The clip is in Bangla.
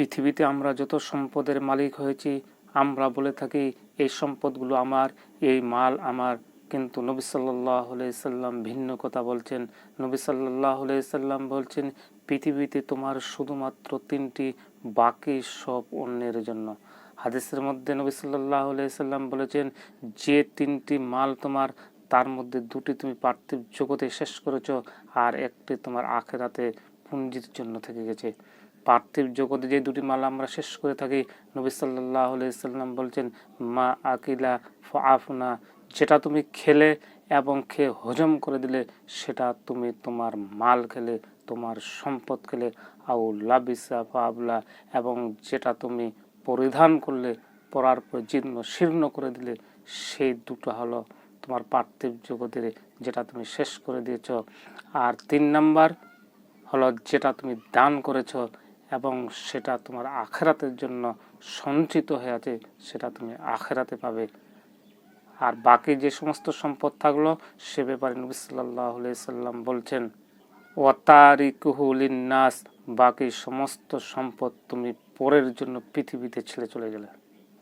পৃথিবীতে আমরা যত সম্পদের মালিক হয়েছি আমরা বলে থাকি এই সম্পদগুলো আমার, এই মাল আমার, কিন্তু নবী সাল্লাল্লাহু আলাইহি সাল্লাম ভিন্ন কথা বলছেন। নবী সাল্লাল্লাহু আলাইহি সাল্লাম বলছেন পৃথিবীতে তোমার শুধুমাত্র তিনটি, বাকি সব অন্যের জন্য। হাদিসের মধ্যে নবী সাল্লাল্লাহু আলাইহি সাল্লাম বলেছেন যে তিনটি মাল তোমার, তার মধ্যে দুটি তুমি পার্থিব জগতে শেষ করেছো আর একটি তোমার আখিরাতে পুঞ্জির জন্য থেকে গেছে। পার্থিব জগতে যে দুটি মাল আমরা শেষ করে থাকি, নবী সাল্লাল্লাহু আলাইহি সাল্লাম বলছেন মা আকিলা ফাআফনা, যেটা তুমি খেলে এবং খেয়ে হজম করে দিলে সেটা তুমি তোমার মাল খেলে, তোমার সম্পদ খেলে, আউ লাবিসা ফাআবলা, এবং যেটা তুমি পরিধান করলে পরার পর জীর্ণ শীর্ণ করে দিলে, সেই দুটো হলো তোমার পার্থিব জগতের যেটা তুমি শেষ করে দিয়েছ। আর 3 নাম্বার হলো যেটা তুমি দান করেছ এবং সেটা তোমার আখিরাতের জন্য সঞ্চিত হয়ে আছে, সেটা তুমি আখিরাতে পাবে। আর বাকি যে সমস্ত সম্পদ থাকলো সে ব্যাপারে নবী সাল্লাল্লাহু আলাইহি সাল্লাম বলছেন ওয়াতারিকুহু লিন্নাস, বাকি সমস্ত সম্পদ তুমি পরের জন্য পৃথিবীতে ছেড়ে চলে গেলে।